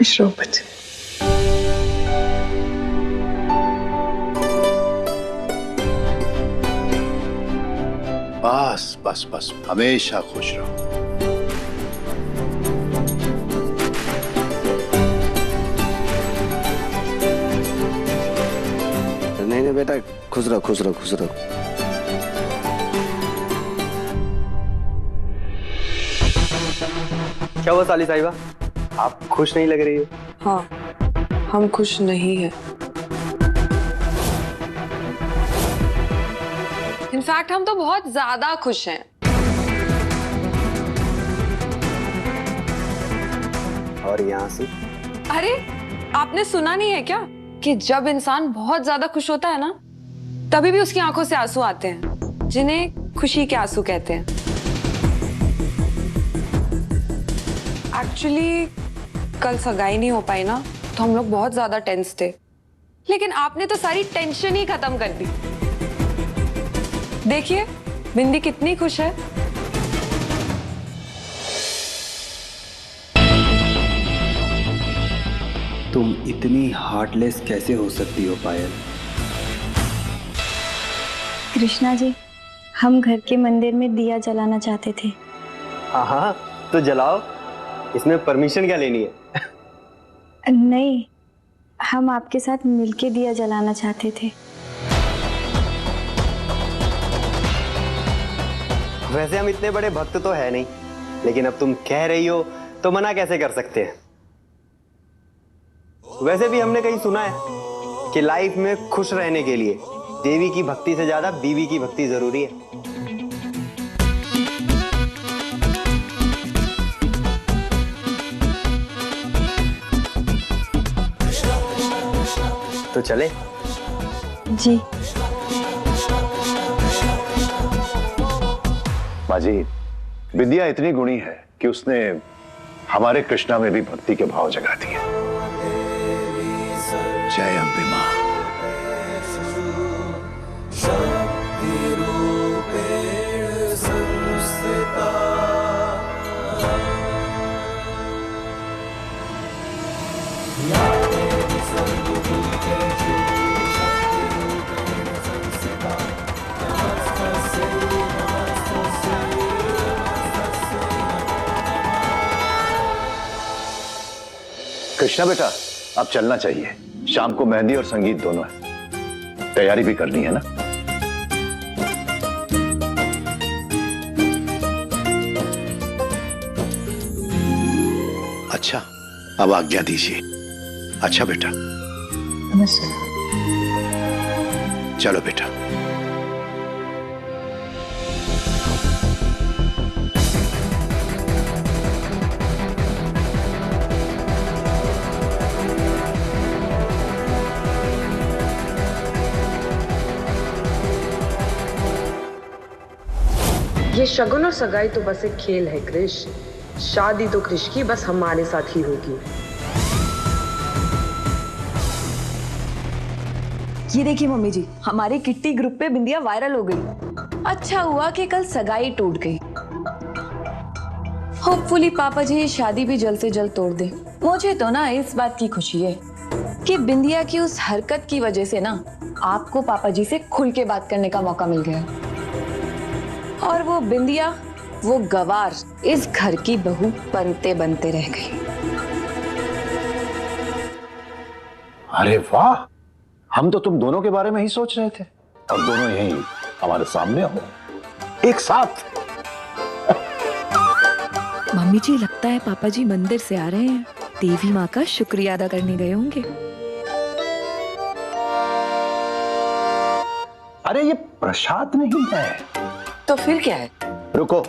खुश रहो बच्चे। बस बस बस, हमेशा खुश रहो। नहीं नहीं बेटा, खुश रहो खुश रहो खुश रहो। क्या हुआ साली साहिबा, आप खुश नहीं लग रही हो? हाँ, हम खुश नहीं हैं। इनफैक्ट हम तो बहुत ज्यादा खुश हैं। और यहाँ से? अरे, आपने सुना नहीं है क्या कि जब इंसान बहुत ज्यादा खुश होता है ना, तभी भी उसकी आंखों से आंसू आते हैं, जिन्हें खुशी के आंसू कहते हैं। एक्चुअली कल सगाई नहीं हो पाई ना, तो हम लोग बहुत ज्यादा टेंस थे, लेकिन आपने तो सारी टेंशन ही खत्म कर दी। देखिए बिंदी कितनी खुश है। तुम इतनी हार्टलेस कैसे हो सकती हो पायल? कृष्णा जी, हम घर के मंदिर में दिया जलाना चाहते थे। हाँ हाँ, तो जलाओ, इसमें परमिशन क्या लेनी है? नहीं, हम आपके साथ मिलके दिया जलाना चाहते थे। वैसे हम इतने बड़े भक्त तो है नहीं, लेकिन अब तुम कह रही हो तो मना कैसे कर सकते हैं। वैसे भी हमने कहीं सुना है कि लाइफ में खुश रहने के लिए देवी की भक्ति से ज्यादा बीवी की भक्ति जरूरी है। तो चले? जी। माँ जी, विद्या इतनी गुणी है कि उसने हमारे कृष्णा में भी भक्ति के भाव जगा दिए। जय अम्बे माँ। कृष्णा बेटा, अब चलना चाहिए। शाम को मेहंदी और संगीत दोनों है, तैयारी भी करनी है ना। अच्छा, अब आज्ञा दीजिए। अच्छा बेटा। नमस्ते। चलो बेटा। ये शगुन और सगाई तो बस एक खेल है कृष। शादी तो कृष की बस हमारे साथ ही होगी। ये देखिए मम्मी जी, हमारे किट्टी ग्रुप पे बिंदिया वायरल हो गई। अच्छा हुआ कि कल सगाई टूट गई। होपफुली पापा जी शादी भी जल्द से जल्द तोड़ दे। मुझे तो ना इस बात की खुशी है कि बिंदिया की उस हरकत की वजह से ना आपको पापा जी से खुल के बात करने का मौका मिल गया, और वो बिंदिया, वो गवार इस घर की बहू बनते बनते रह गई। अरे वाह, हम तो तुम दोनों के बारे में ही सोच रहे थे, और दोनों यही हमारे सामने हो एक साथ। मम्मी जी, लगता है पापा जी मंदिर से आ रहे हैं, देवी माँ का शुक्रिया अदा करने गए होंगे। अरे ये प्रसाद नहीं है। तो फिर क्या है? रुको,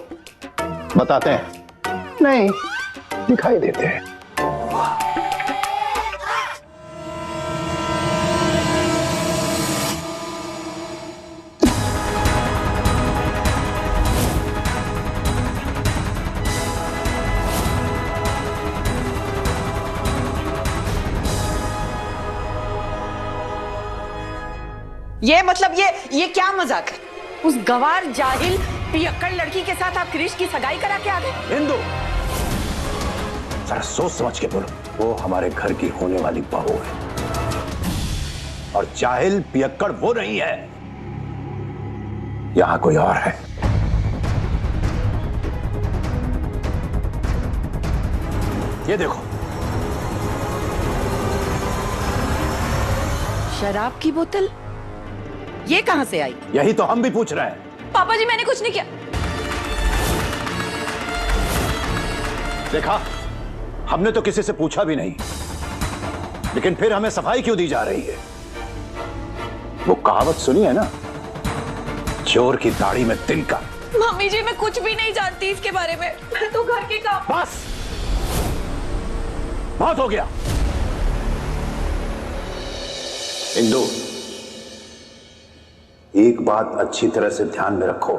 बताते हैं। नहीं, दिखाई देते हैं। ये मतलब ये क्या मजाक है? उस गवार जाहिल पियक्कड़ लड़की के साथ आप कृष की सगाई करा के आ गए? हिंदू, जरा सोच समझ के बोलो। वो हमारे घर की होने वाली बहू है, और जाहिल पियक्कड़ वो नहीं है, यहां कोई और है। ये देखो, शराब की बोतल ये कहां से आई? यही तो हम भी पूछ रहे हैं। पापा जी मैंने कुछ नहीं किया। देखा, हमने तो किसी से पूछा भी नहीं, लेकिन फिर हमें सफाई क्यों दी जा रही है? वो कहावत सुनी है ना, चोर की दाढ़ी में तिनका। मम्मी जी मैं कुछ भी नहीं जानती इसके बारे में, मैं तो घर के काम। बस, बहुत हो गया। इंदु, एक बात अच्छी तरह से ध्यान में रखो,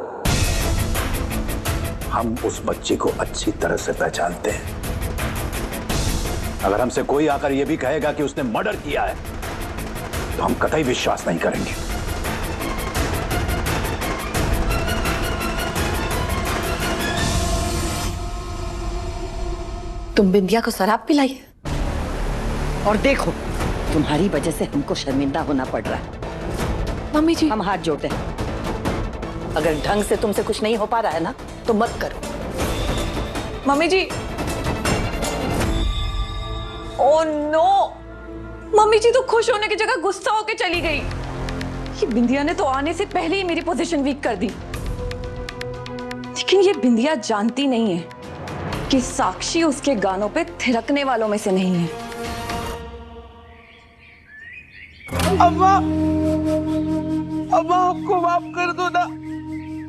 हम उस बच्ची को अच्छी तरह से पहचानते हैं। अगर हमसे कोई आकर यह भी कहेगा कि उसने मर्डर किया है, तो हम कतई विश्वास नहीं करेंगे। तुम बिंदिया को शराब पिलाई है? और देखो, तुम्हारी वजह से हमको शर्मिंदा होना पड़ रहा है। मम्मी जी, हम हाथ जोड़ते हैं, अगर ढंग से तुमसे कुछ नहीं हो पा रहा है ना तो मत करो। मम्मी जी, ओह नो, मम्मी जी तो खुश होने की जगह गुस्सा होके चली गई। ये बिंदिया ने तो आने से पहले ही मेरी पोजीशन वीक कर दी। लेकिन ये बिंदिया जानती नहीं है कि साक्षी उसके गानों पे थिरकने वालों में से नहीं है। अम्मा, अम्मा हमको माफ कर दो ना,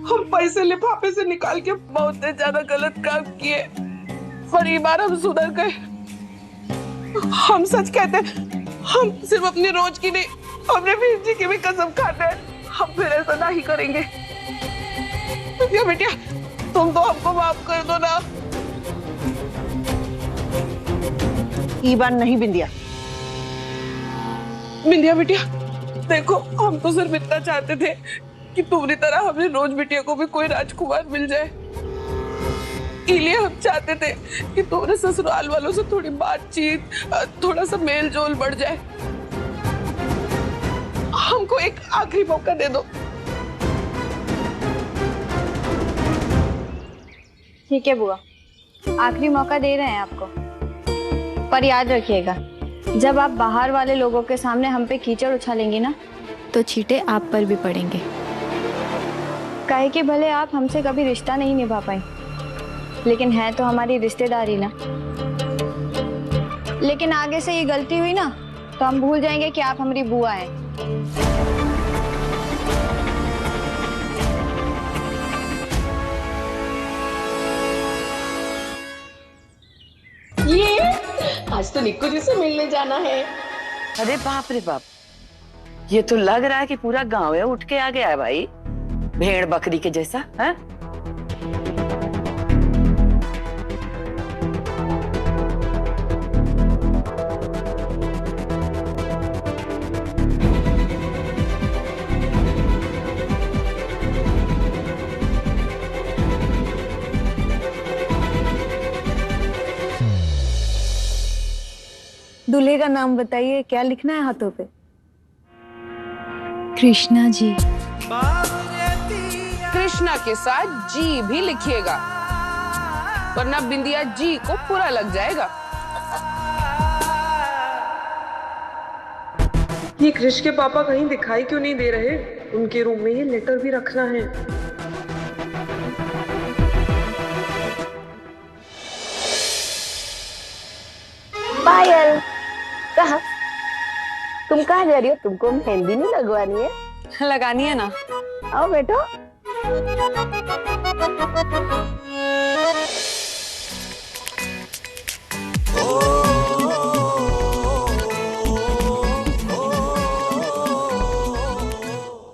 हम पैसे लिफाफे से निकाल के बहुत ज्यादा गलत काम किए, पर ये बार हम सुधर गए। हम सच कहते हैं, हम सिर्फ अपनी रोज की नहीं, अपने वीर जी की भी कसम खाते हैं, हम फिर ऐसा नहीं करेंगे। बिटिया बिटिया, तुम तो हमको माफ कर दो ना। ये बार नहीं बिंदिया। बिंदिया बिटिया, देखो हम तो सिर्फ इतना चाहते थे कि तुम्हारी तरह हमें रोज बिटिया को भी कोई राजकुमार मिल जाए। इसलिए हम चाहते थे कि तुम्हारे ससुराल वालों से थोड़ी बातचीत, थोड़ा सा मेल जोल बढ़ जाए। हमको एक आखिरी मौका दे दो। ठीक है बुआ, आखिरी मौका दे रहे हैं आपको, पर याद रखिएगा, जब आप बाहर वाले लोगों के सामने हम पे कीचड़ उछालेंगी ना, तो छींटे आप पर भी पड़ेंगे। कहे कि भले आप हमसे कभी रिश्ता नहीं निभा पाए, लेकिन है तो हमारी रिश्तेदारी ना। लेकिन आगे से ये गलती हुई ना, तो हम भूल जाएंगे कि आप हमारी बुआ हैं। ये आज तो निक्कू जी से मिलने जाना है। अरे बाप रे बाप, ये तो लग रहा है कि पूरा गांव है उठ के आ गया है भाई, भेड़ बकरी के जैसा है। दूल्हे का नाम बताइए, क्या लिखना है हाथों पे? कृष्णा जी। कृष्णा के साथ जी भी लिखिएगा, वरना बिंदिया जी को पूरा लग जाएगा। ये कृष के पापा कहीं दिखाई क्यों नहीं दे रहे? उनके रूम में ये लेटर भी रखना है। पायल, कहाँ? तुम कहाँ जा रही हो? तुमको मेहंदी नहीं लगवानी है? लगानी है ना। आओ बैठो।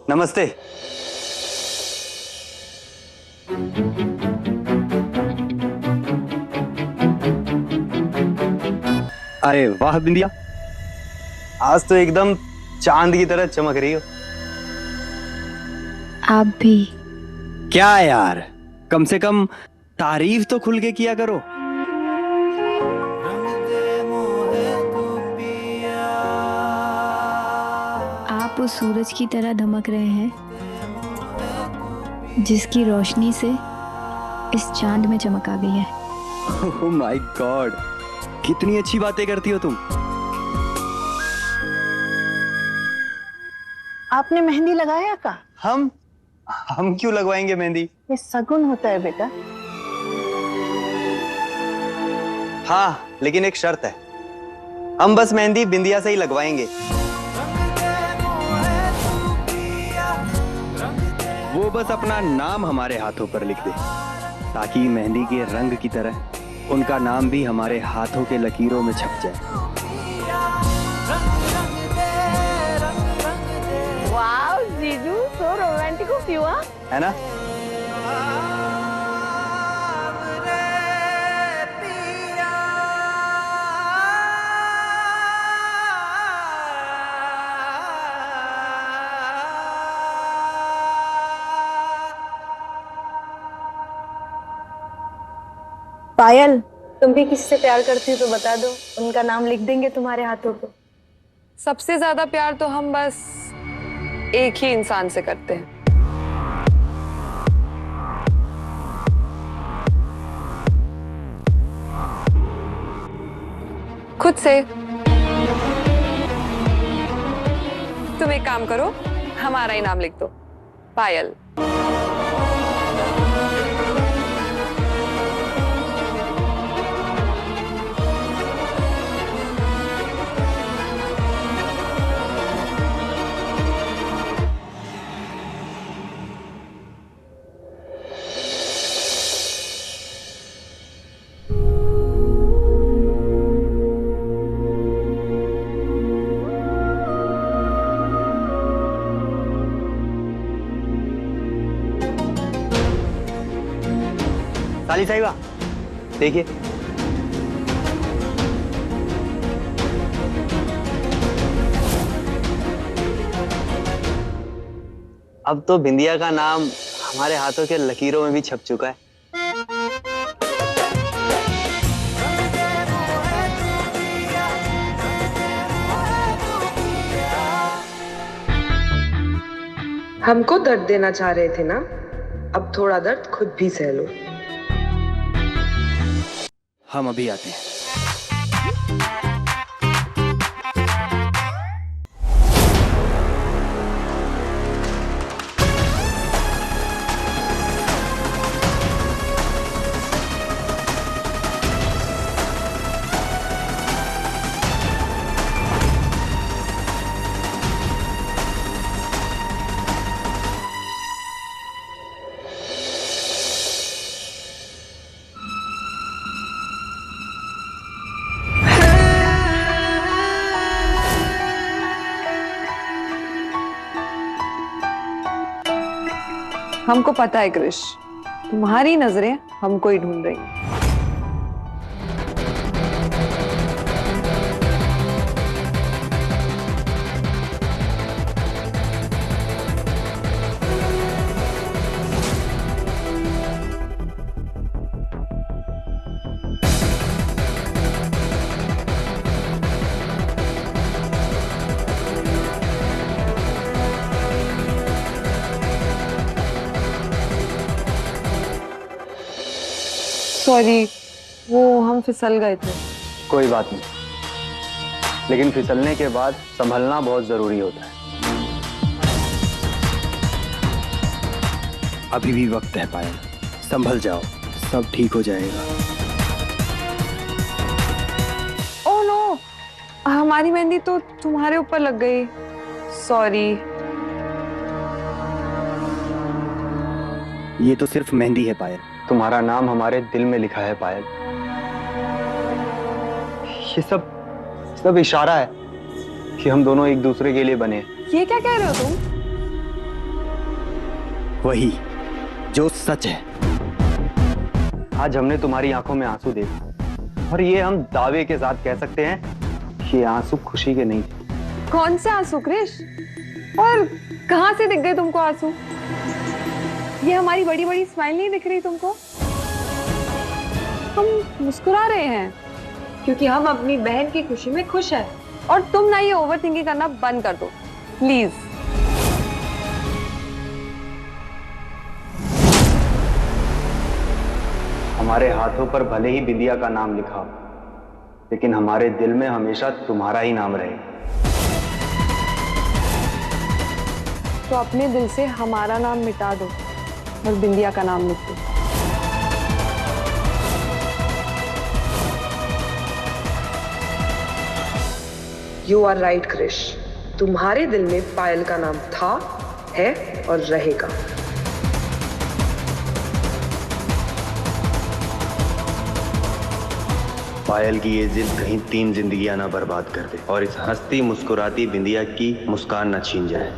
नमस्ते। अरे वाह बिंदिया, आज तो एकदम चांद की तरह चमक रही हो। आप भी। क्या यार, कम से कम तारीफ तो खुल के किया करो। आप उस सूरज की तरह धमक रहे हैं जिसकी रोशनी से इस चांद में चमक आ गई है। ओह माय गॉड, कितनी अच्छी बातें करती हो तुम। आपने मेहंदी लगाया का? हम क्यों लगवाएंगे मेहंदी? ये सगुन होता है बेटा। हाँ, लेकिन एक शर्त है, हम बस मेहंदी बिंदिया से ही लगवाएंगे। वो बस अपना नाम हमारे हाथों पर लिख दे, ताकि मेहंदी के रंग की तरह उनका नाम भी हमारे हाथों के लकीरों में छप जाए। वाओ जीजू, सो रोमांटिक ऑफ यू, है ना? पायल, तुम भी किसी से प्यार करती हो तो बता दो, उनका नाम लिख देंगे तुम्हारे हाथों पे। सबसे ज्यादा प्यार तो हम बस एक ही इंसान से करते हैं। खुद से। तुम एक काम करो, हमारा ही नाम लिख दो, पायल। साली साहिबा, देखिए। अब तो बिंदिया का नाम हमारे हाथों के लकीरों में भी छप चुका है। हमको दर्द देना चाह रहे थे ना, अब थोड़ा दर्द खुद भी सह लो। हम अभी आते हैं। हमको पता है कृष, तुम्हारी नजरें हमको ही ढूंढ रही हैं। सॉरी, वो हम फिसल गए थे। कोई बात नहीं, लेकिन फिसलने के बाद संभलना बहुत जरूरी होता है। अभी भी वक्त है पायल, संभल जाओ, सब ठीक हो जाएगा। ओह नो, हमारी मेहंदी तो तुम्हारे ऊपर लग गई। सॉरी। ये तो सिर्फ मेहंदी है पायल। तुम्हारा नाम हमारे दिल में लिखा है पायल। ये सब इशारा है कि हम दोनों एक दूसरे के लिए बने। ये क्या कह रहे हो तुम? वही जो सच है। आज हमने तुम्हारी आंखों में आंसू देखे, और ये हम दावे के साथ कह सकते हैं कि ये आंसू खुशी के नहीं थे। कौन से आंसू कृष? और कहां से दिख गए तुमको आंसू? ये हमारी बड़ी बड़ी स्माइल नहीं दिख रही तुमको? हम मुस्कुरा रहे हैं क्योंकि हम अपनी बहन की खुशी में खुश हैं। और तुम ना ये ओवर थिंकिंग करना बंद कर दो। प्लीज। हमारे हाथों पर भले ही बिंदिया का नाम लिखा, लेकिन हमारे दिल में हमेशा तुम्हारा ही नाम रहे। तो अपने दिल से हमारा नाम मिटा दो और बिंदिया का नाम लिख दो। यू आर राइट क्रिश, तुम्हारे दिल में पायल का नाम था, है और रहेगा। पायल की ये जिद कहीं 3 जिंदगियां ना बर्बाद कर दे और इस हंसती मुस्कुराती बिंदिया की मुस्कान ना छीन जाए।